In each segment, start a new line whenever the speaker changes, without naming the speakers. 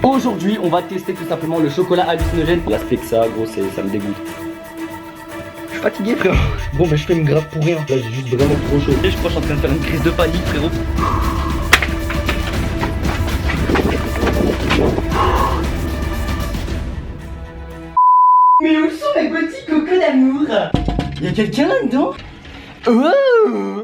Aujourd'hui, on va tester tout simplement le chocolat hallucinogène. L'aspect que ça, gros, ça me dégoûte. Je suis fatigué, frérot. Bon, bah, je fais une grave pour rien. Là, j'ai juste vraiment trop chaud. Et je crois que je suis en train de faire une crise de panique, frérot. Mais où sont mes petits cocos d'amour? Y'a quelqu'un là-dedans? Oh!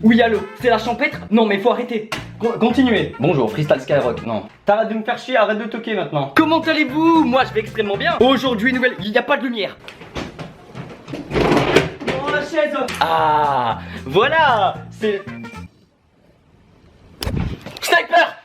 Oui, allô, c'est la champêtre? Non, mais faut arrêter. Continuez. Bonjour, Freestyle Skyrock. Non. T'arrêtes de me faire chier, arrête de toquer maintenant. Comment allez-vous? Moi, je vais extrêmement bien. Aujourd'hui, nouvelle. Il n'y a pas de lumière. Oh, la chaise. Ah, voilà. C'est. Sniper!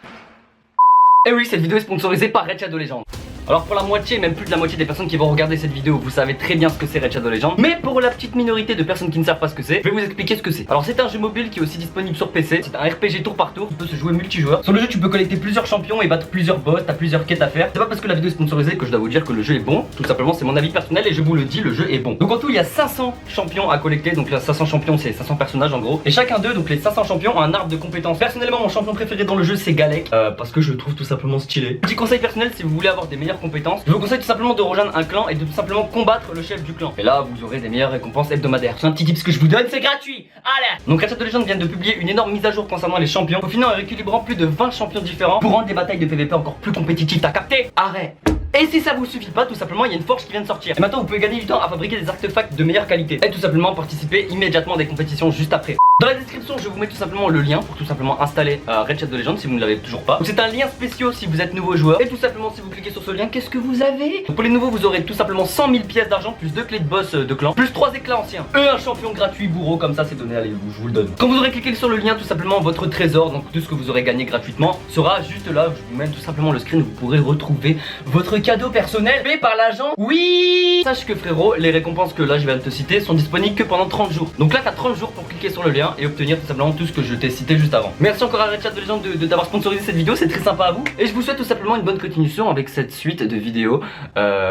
Et oui, cette vidéo est sponsorisée par Red Shadow Legends. Alors pour la moitié, même plus de la moitié des personnes qui vont regarder cette vidéo, vous savez très bien ce que c'est Red Shadow Legends. Mais pour la petite minorité de personnes qui ne savent pas ce que c'est, je vais vous expliquer ce que c'est. Alors c'est un jeu mobile qui est aussi disponible sur PC. C'est un RPG tour par tour, qui peut se jouer multijoueur. Sur le jeu tu peux collecter plusieurs champions et battre plusieurs boss, t'as plusieurs quêtes à faire. C'est pas parce que la vidéo est sponsorisée que je dois vous dire que le jeu est bon. Tout simplement c'est mon avis personnel et je vous le dis, le jeu est bon. Donc en tout il y a 500 champions à collecter. Donc là 500 champions c'est 500 personnages en gros. Et chacun d'eux, donc les 500 champions, ont un arbre de compétences. Personnellement mon champion préféré dans le jeu c'est Galek, parce que je le trouve tout simplement stylé. Petit conseil personnel, si vous voulez avoir des meilleures compétences, je vous conseille tout simplement de rejoindre un clan et de tout simplement combattre le chef du clan. Et là vous aurez des meilleures récompenses hebdomadaires. C'est un petit tips que je vous donne, c'est gratuit. Allez. Donc Red Shadow Legends vient de publier une énorme mise à jour concernant les champions, au final en rééquilibrant plus de 20 champions différents pour rendre des batailles de PVP encore plus compétitives. T'as capté? Arrête. Et si ça vous suffit pas, tout simplement il y a une forge qui vient de sortir. Et maintenant vous pouvez gagner du temps à fabriquer des artefacts de meilleure qualité et tout simplement participer immédiatement à des compétitions juste après. Dans la description je vous mets tout simplement le lien pour tout simplement installer Red Shadow Legends si vous ne l'avez toujours pas. C'est un lien spécial si vous êtes nouveau joueur. Et tout simplement si vous cliquez sur ce lien, qu'est-ce que vous avez? Donc pour les nouveaux vous aurez tout simplement 100 000 pièces d'argent, plus 2 clés de boss de clan, plus 3 éclats anciens et un champion gratuit bourreau, comme ça c'est donné, allez je vous le donne. Quand vous aurez cliqué sur le lien, tout simplement votre trésor, donc tout ce que vous aurez gagné gratuitement, sera juste là. Je vous mets tout simplement le screen, vous pourrez retrouver votre cadeau personnel fait par l'agent. Oui. Sache que frérot, les récompenses que là je viens de te citer sont disponibles que pendant 30 jours. Donc là t'as 30 jours pour cliquer sur le lien et obtenir tout simplement tout ce que je t'ai cité juste avant. Merci encore à Red Shadow Legends de t'avoir sponsorisé cette vidéo, c'est très sympa à vous. Et je vous souhaite tout simplement une bonne continuation avec cette suite de vidéos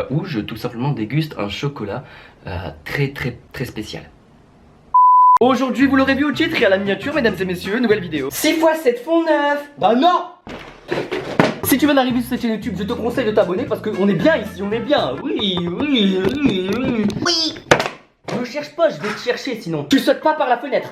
où je tout simplement déguste un chocolat très spécial. Aujourd'hui vous l'aurez vu au titre et à la miniature, mesdames et messieurs, nouvelle vidéo 6 x 7 font 9. Bah non. Si tu viens d'arriver sur cette chaîne YouTube, je te conseille de t'abonner parce qu'on est bien ici, on est bien. Oui. Ne cherche pas, je vais te chercher sinon. Tu sautes pas par la fenêtre.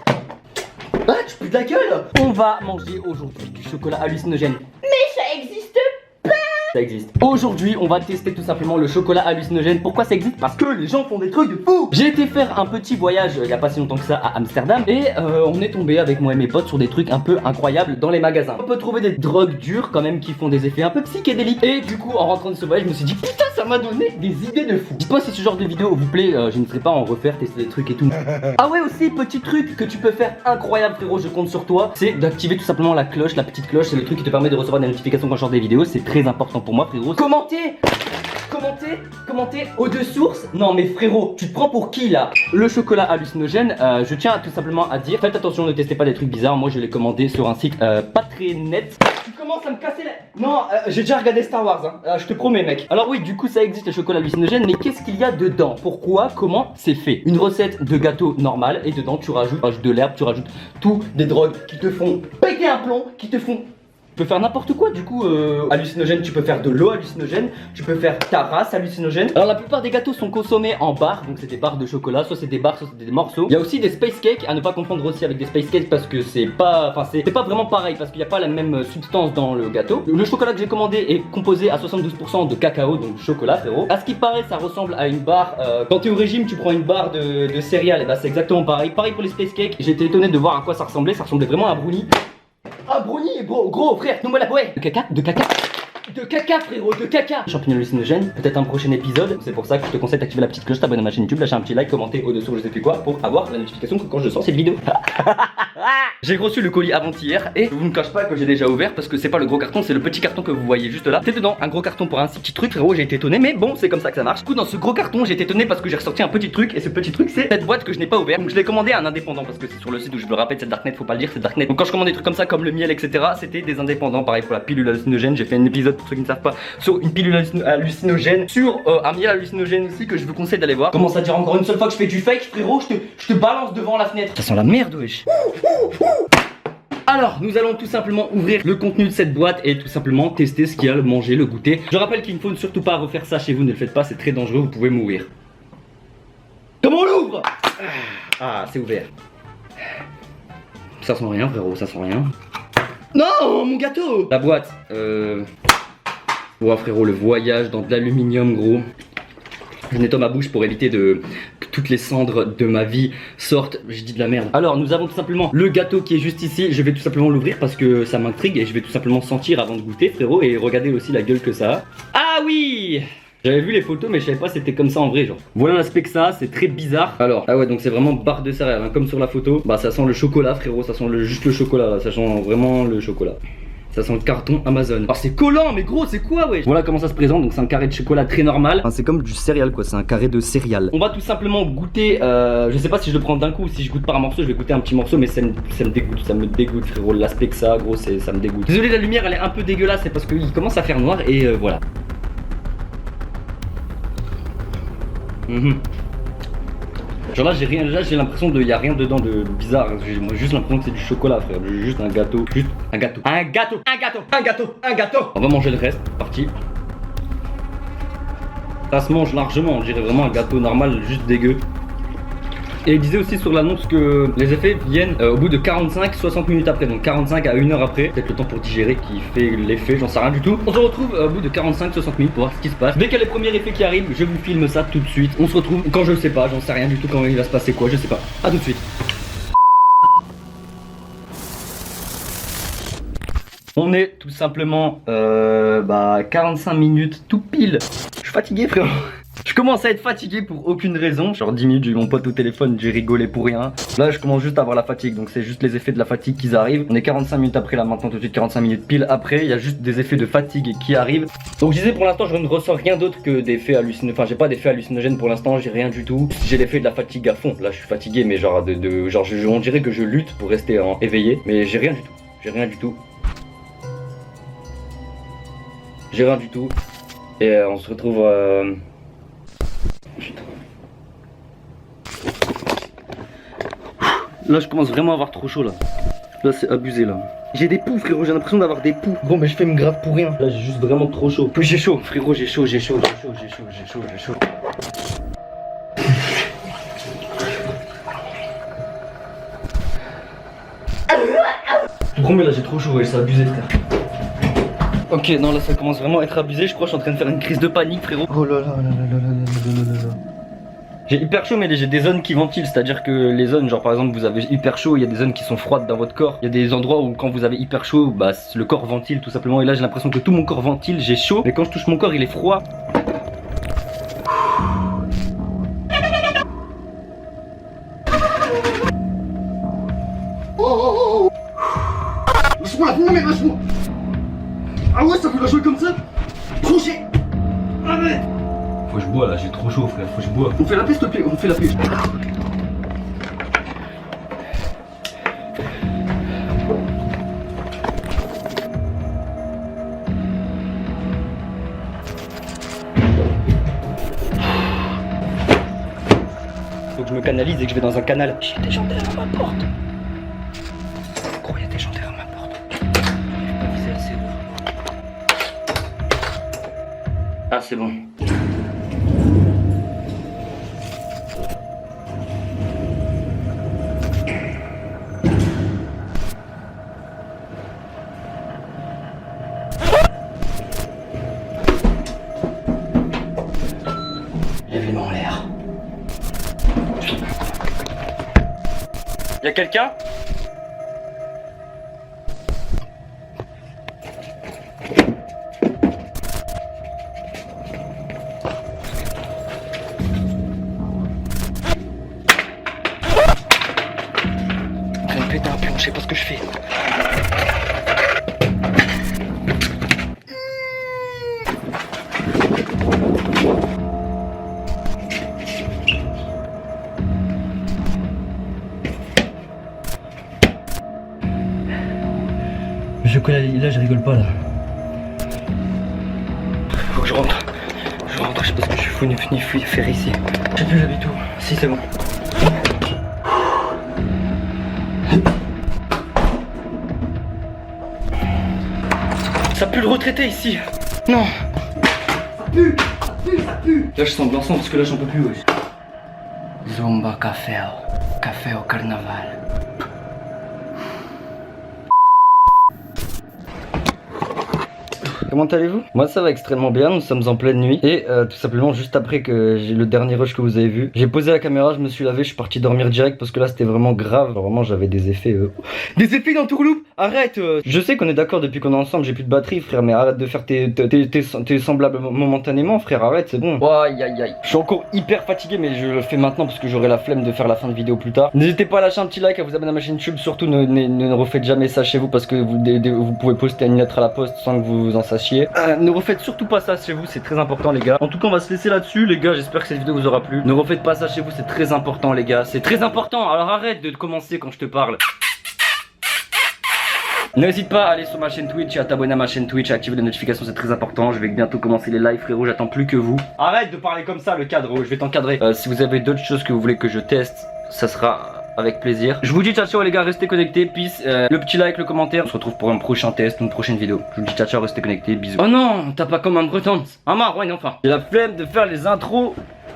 Ah, tu pues de la gueule. On va manger aujourd'hui du chocolat hallucinogène. Mais ça existe pas. Ça existe. Aujourd'hui, on va tester tout simplement le chocolat hallucinogène. Pourquoi ça existe? Parce que les gens font des trucs de fou. J'ai été faire un petit voyage il y a pas si longtemps que ça à Amsterdam et on est tombé avec moi et mes potes sur des trucs un peu incroyables dans les magasins. On peut trouver des drogues dures quand même qui font des effets un peu psychédéliques. Et du coup, en rentrant de ce voyage, je me suis dit putain, ça m'a donné des idées de fou. Dites-moi si ce genre de vidéo vous plaît, je ne serai pas à en refaire, tester des trucs et tout. Ah ouais, aussi petit truc que tu peux faire incroyable frérot, je compte sur toi, c'est d'activer tout simplement la cloche, la petite cloche. C'est le truc qui te permet de recevoir des notifications quand je sors des vidéos. C'est très important pour moi frérot. Commentez eau de source. Non mais frérot, tu te prends pour qui là? Le chocolat hallucinogène, je tiens tout simplement à dire, faites attention, ne testez pas des trucs bizarres. Moi je l'ai commandé sur un site pas très net. Tu commences à me casser la... Non, j'ai déjà regardé Star Wars hein. Je te promets mec. Alors oui, du coup ça existe le chocolat hallucinogène, mais qu'est-ce qu'il y a dedans? Pourquoi? Comment c'est fait? Une recette de gâteau normal et dedans tu rajoutes de l'herbe, tu rajoutes tout, des drogues qui te font péter un plomb, qui te font... Tu peux faire n'importe quoi du coup hallucinogène, tu peux faire de l'eau hallucinogène, tu peux faire ta race hallucinogène. Alors la plupart des gâteaux sont consommés en barres, donc c'est des barres de chocolat, soit c'est des barres, soit c'est des morceaux. Il y a aussi des space cakes, à ne pas confondre aussi avec des space cakes parce que c'est pas vraiment pareil, parce qu'il n'y a pas la même substance dans le gâteau. Le chocolat que j'ai commandé est composé à 72% de cacao, donc chocolat frérot. À ce qui paraît ça ressemble à une barre, quand tu es au régime tu prends une barre de céréales, et bah c'est exactement pareil. Pareil pour les space cakes, j'ai été étonné de voir à quoi ça ressemblait vraiment à un brownie. Ah brownie, gros frère, nous la ouais. De caca frérot, de caca. Champignons hallucinogènes, peut-être un prochain épisode. C'est pour ça que je te conseille d'activer la petite cloche, t'abonner à ma chaîne YouTube, lâcher un petit like, commenter au-dessous je sais plus quoi pour avoir la notification que quand je sors cette vidéo. J'ai reçu le colis avant-hier et je vous ne cache pas que j'ai déjà ouvert parce que c'est pas le gros carton, c'est le petit carton que vous voyez juste là. C'est dedans un gros carton pour un petit truc frérot, j'ai été étonné mais bon c'est comme ça que ça marche. Du coup dans ce gros carton j'ai été étonné parce que j'ai ressorti un petit truc et ce petit truc c'est cette boîte que je n'ai pas ouvert. Donc je l'ai commandé à un indépendant parce que c'est sur le site où je le rappelle c'est Darknet, faut pas le dire c'est Darknet. Donc quand je commande des trucs comme ça comme le miel etc c'était des indépendants. Pareil pour la pilule hallucinogène, j'ai fait un épisode pour ceux qui ne savent pas sur une pilule hallucinogène, sur un miel hallucinogène aussi que je vous conseille d'aller voir. Commence à dire encore une seule fois que je fais du fake frérot, je te balance devant la fenêtre. Ça sent la merde wesh. Alors, nous allons tout simplement ouvrir le contenu de cette boîte et tout simplement tester ce qu'il y a, le manger, le goûter. Je rappelle qu'il ne faut surtout pas refaire ça chez vous, ne le faites pas, c'est très dangereux, vous pouvez mourir. Comment on l'ouvre? Ah, c'est ouvert. Ça sent rien, frérot, ça sent rien. Non, mon gâteau! La boîte, ouais, frérot, le voyage dans de l'aluminium, gros. Je nettoie ma bouche pour éviter que toutes les cendres de ma vie sortent. J'ai dit de la merde. Alors, nous avons tout simplement le gâteau qui est juste ici. Je vais tout simplement l'ouvrir parce que ça m'intrigue et je vais tout simplement sentir avant de goûter, frérot. Et regarder aussi la gueule que ça a. Ah oui! J'avais vu les photos mais je savais pas c'était comme ça en vrai genre. Voilà l'aspect que ça a, c'est très bizarre. Alors, ah ouais donc c'est vraiment barre de céréales hein, comme sur la photo. Bah ça sent le chocolat frérot, ça sent juste le chocolat là, ça sent vraiment le chocolat. Ça sent le carton Amazon. Ah c'est collant mais gros c'est quoi ouais. Voilà comment ça se présente, donc c'est un carré de chocolat très normal. Enfin, c'est comme du céréal quoi, c'est un carré de céréales. On va tout simplement goûter, je sais pas si je le prends d'un coup ou si je goûte par morceau, je vais goûter un petit morceau mais ça me dégoûte frérot, l'aspect que ça gros ça me dégoûte. Désolé la lumière elle est un peu dégueulasse, c'est parce qu'il commence à faire noir et voilà. Genre là j'ai rien, là j'ai l'impression de y a rien dedans de bizarre. J'ai juste l'impression que c'est du chocolat frère. Juste un gâteau. Juste un gâteau. Un gâteau. Un gâteau. Un gâteau. Un gâteau. On va manger le reste. Parti. Ça se mange largement, on dirait vraiment un gâteau normal, juste dégueu. Et il disait aussi sur l'annonce que les effets viennent au bout de 45-60 minutes après, donc 45 à 1 heure après, peut-être le temps pour digérer qui fait l'effet, j'en sais rien du tout. On se retrouve au bout de 45-60 minutes pour voir ce qui se passe. Dès qu'il y a les premiers effets qui arrivent, je vous filme ça tout de suite. On se retrouve quand je sais pas, j'en sais rien du tout quand il va se passer quoi, je sais pas. A tout de suite. On est tout simplement 45 minutes tout pile. Je suis fatigué frérot. Je commence à être fatigué pour aucune raison. Genre 10 minutes j'ai eu mon pote au téléphone, j'ai rigolé pour rien. Là je commence juste à avoir la fatigue, donc c'est juste les effets de la fatigue qui arrivent. On est 45 minutes après là maintenant, tout de suite 45 minutes pile après. Il y a juste des effets de fatigue qui arrivent. Donc je disais pour l'instant je ne ressens rien d'autre que d'effets hallucinogènes. Enfin j'ai pas d'effets hallucinogènes pour l'instant, j'ai rien du tout. J'ai l'effet de la fatigue à fond. Là je suis fatigué mais genre on dirait que je lutte pour rester éveillé. Mais j'ai rien du tout. J'ai rien du tout. J'ai rien du tout. Et on se retrouve Là je commence vraiment à avoir trop chaud là. Là c'est abusé là. J'ai des poux frérot, j'ai l'impression d'avoir des poux. Bon mais je fais me grave pour rien. Là j'ai juste vraiment trop chaud. Puis j'ai chaud frérot, j'ai chaud. Je te promets là j'ai trop chaud, ouais, c'est abusé frère. Ok non là ça commence vraiment à être abusé, je crois que je suis en train de faire une crise de panique frérot. Oh là là là là là là là là. J'ai hyper chaud mais j'ai des zones qui ventilent, c'est-à-dire que les zones, genre par exemple vous avez hyper chaud, il y a des zones qui sont froides dans votre corps. Il y a des endroits où quand vous avez hyper chaud, bah le corps ventile tout simplement. Et là j'ai l'impression que tout mon corps ventile, j'ai chaud. Mais quand je touche mon corps il est froid.
Lâche-moi, non mais lâche-moi. Ah ouais ça peut la jouer comme ça. Trop chier. Ah mais
Faut que je bois là, j'ai trop chaud frère, faut que je bois.
on fait la paix s'il te plaît, on fait la paix.
Faut que je me canalise et que je vais dans un canal. J'ai des gens derrière ma porte. Gros, il y a des gens derrière ma porte. J'ai pas visé assez haut. Ah c'est bon. Lève les mains en l'air. Y'a quelqu'un? En train de péter un pion, je sais pas ce que je fais. Là je rigole pas là. Faut que je rentre. Je sais pas ce que je fous ni faire ici. Je sais plus j'habite où. Si c'est bon. Ça pue le retraité ici. Non.
Ça pue, ça pue, ça pue.
Là je sens de l'encens parce que là j'en peux plus wesh. Zumba café au carnaval. Comment allez-vous? Moi ça va extrêmement bien, nous sommes en pleine nuit. Et tout simplement juste après que j'ai le dernier rush que vous avez vu, j'ai posé la caméra, je me suis lavé, je suis parti dormir direct parce que là c'était vraiment grave. Genre, vraiment j'avais des effets des effets d'entourloupe. Arrête Je sais qu'on est d'accord depuis qu'on est ensemble, j'ai plus de batterie frère, mais arrête de faire tes semblables momentanément frère, arrête c'est bon. Aïe aïe aïe. Je suis encore hyper fatigué mais je le fais maintenant parce que j'aurai la flemme de faire la fin de vidéo plus tard. N'hésitez pas à lâcher un petit like, à vous abonner à ma chaîne YouTube, surtout ne refaites jamais ça chez vous parce que vous pouvez poster une lettre à la poste sans que vous en sachiez. Ne refaites surtout pas ça chez vous, c'est très important les gars. En tout cas on va se laisser là-dessus les gars, j'espère que cette vidéo vous aura plu. Ne refaites pas ça chez vous, c'est très important les gars, c'est très important. Alors arrête de commencer quand je te parle. N'hésite pas à aller sur ma chaîne Twitch et à t'abonner à ma chaîne Twitch, à activer les notifications, c'est très important. Je vais bientôt commencer les lives frérot, j'attends plus que vous. Arrête de parler comme ça le cadre, je vais t'encadrer. Si vous avez d'autres choses que vous voulez que je teste, ça sera avec plaisir. Je vous dis ciao ciao les gars, restez connectés, peace. Le petit like, le commentaire. On se retrouve pour un prochain test ou une prochaine vidéo. Je vous dis ciao ciao, restez connectés, bisous. Oh non, t'as pas comme un breton. Ah ouais, enfin. J'ai la flemme de faire les intros.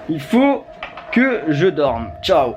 Il faut que je dorme. Ciao.